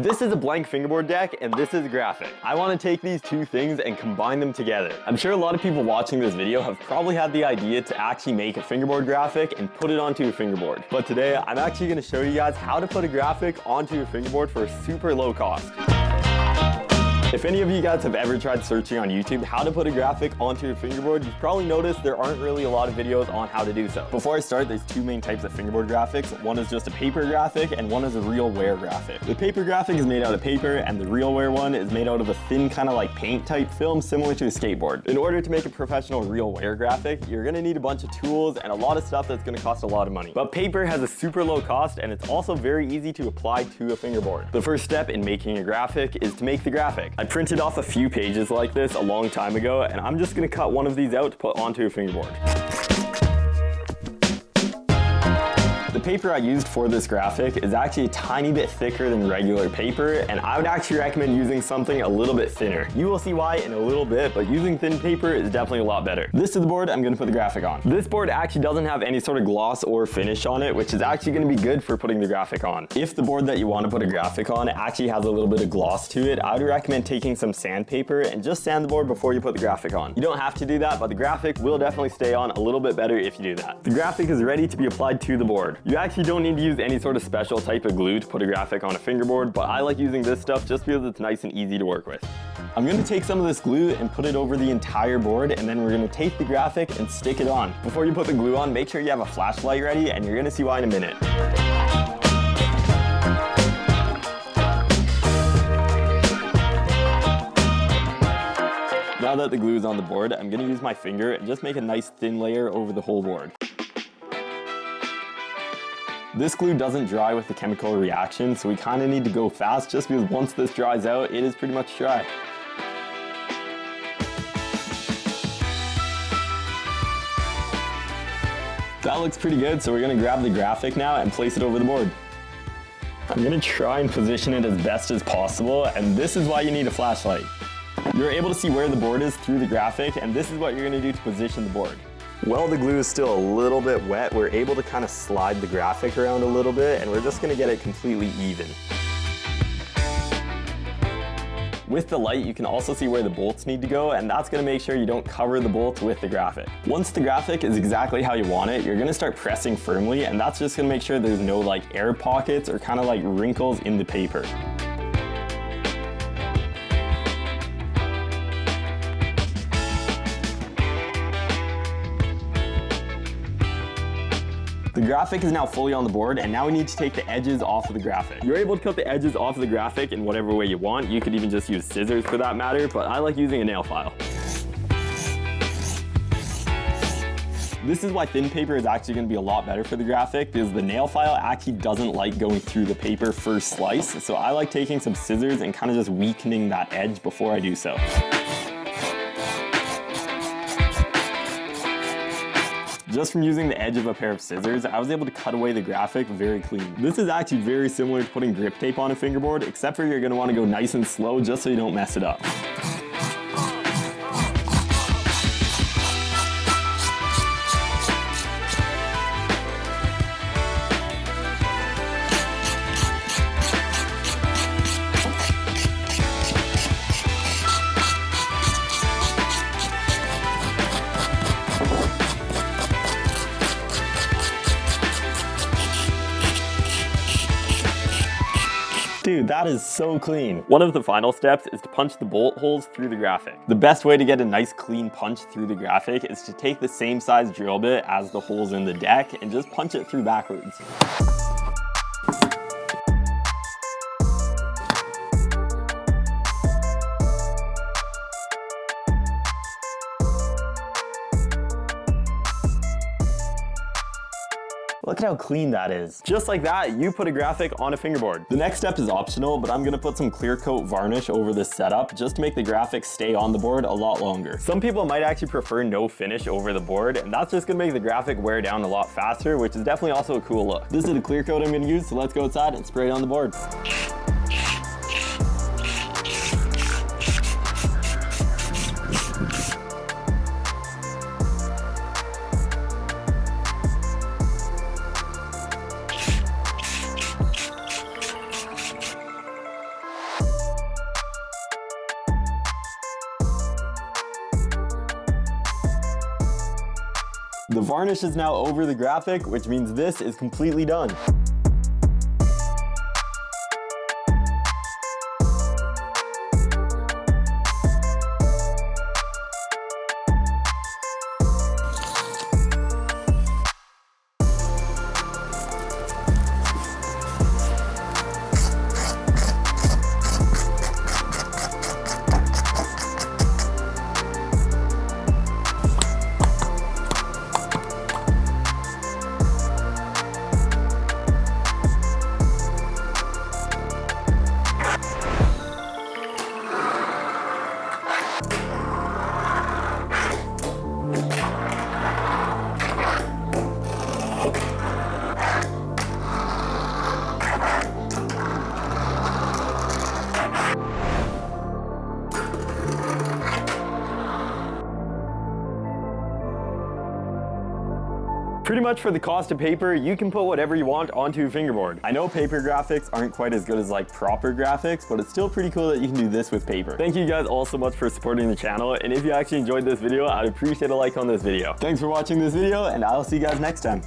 This is a blank fingerboard deck and this is a graphic. I want to take these two things and combine them together. I'm sure a lot of people watching this video have probably had the idea to actually make a fingerboard graphic and put it onto a fingerboard. But today I'm actually going to show you guys how to put a graphic onto your fingerboard for a super low cost. If any of you guys have ever tried searching on YouTube how to put a graphic onto your fingerboard, you've probably noticed there aren't really a lot of videos on how to do so. Before I start, there's two main types of fingerboard graphics. One is just a paper graphic and one is a real wear graphic. The paper graphic is made out of paper and the real wear one is made out of a thin kind of like paint type film similar to a skateboard. In order to make a professional real wear graphic, you're gonna need a bunch of tools and a lot of stuff that's gonna cost a lot of money. But paper has a super low cost and it's also very easy to apply to a fingerboard. The first step in making a graphic is to make the graphic. I printed off a few pages like this a long time ago and I'm just gonna cut one of these out to put onto a fingerboard. The paper I used for this graphic is actually a tiny bit thicker than regular paper, and I would actually recommend using something a little bit thinner. You will see why in a little bit, but using thin paper is definitely a lot better. This is the board I'm going to put the graphic on. This board actually doesn't have any sort of gloss or finish on it, which is actually going to be good for putting the graphic on. If the board that you want to put a graphic on actually has a little bit of gloss to it, I would recommend taking some sandpaper and just sand the board before you put the graphic on. You don't have to do that, but the graphic will definitely stay on a little bit better if you do that. The graphic is ready to be applied to the board. You actually don't need to use any sort of special type of glue to put a graphic on a fingerboard, but I like using this stuff just because it's nice and easy to work with. I'm going to take some of this glue and put it over the entire board, and then we're going to take the graphic and stick it on. Before you put the glue on, make sure you have a flashlight ready, and you're going to see why in a minute. Now that the glue is on the board, I'm going to use my finger and just make a nice thin layer over the whole board. This glue doesn't dry with the chemical reaction, so we kind of need to go fast just because once this dries out, it is pretty much dry. That looks pretty good, so we're going to grab the graphic now and place it over the board. I'm going to try and position it as best as possible, and this is why you need a flashlight. You're able to see where the board is through the graphic, and this is what you're going to do to position the board. While the glue is still a little bit wet, we're able to kind of slide the graphic around a little bit, and we're just going to get it completely even. With the light, you can also see where the bolts need to go, and that's going to make sure you don't cover the bolts with the graphic. Once the graphic is exactly how you want it, you're going to start pressing firmly, and that's just going to make sure there's no like air pockets or kind of like wrinkles in the paper. The graphic is now fully on the board, and now we need to take the edges off of the graphic. You're able to cut the edges off of the graphic in whatever way you want. You could even just use scissors for that matter, but I like using a nail file. This is why thin paper is actually going to be a lot better for the graphic, because the nail file actually doesn't like going through the paper first slice, so I like taking some scissors and kind of just weakening that edge before I do so. Just from using the edge of a pair of scissors, I was able to cut away the graphic very clean. This is actually very similar to putting grip tape on a fingerboard, except for you're going to want to go nice and slow just so you don't mess it up. Dude, that is so clean. One of the final steps is to punch the bolt holes through the graphic. The best way to get a nice clean punch through the graphic is to take the same size drill bit as the holes in the deck and just punch it through backwards. Look at how clean that is. Just like that, you put a graphic on a fingerboard. The next step is optional, but I'm gonna put some clear coat varnish over this setup just to make the graphic stay on the board a lot longer. Some people might actually prefer no finish over the board, and that's just gonna make the graphic wear down a lot faster, which is definitely also a cool look. This is the clear coat I'm gonna use, so let's go outside and spray it on the board. The varnish is now over the graphic, which means this is completely done. Pretty much for the cost of paper, you can put whatever you want onto a fingerboard. I know paper graphics aren't quite as good as like proper graphics, but it's still pretty cool that you can do this with paper. Thank you guys all so much for supporting the channel, and if you actually enjoyed this video, I'd appreciate a like on this video. Thanks for watching this video, and I'll see you guys next time.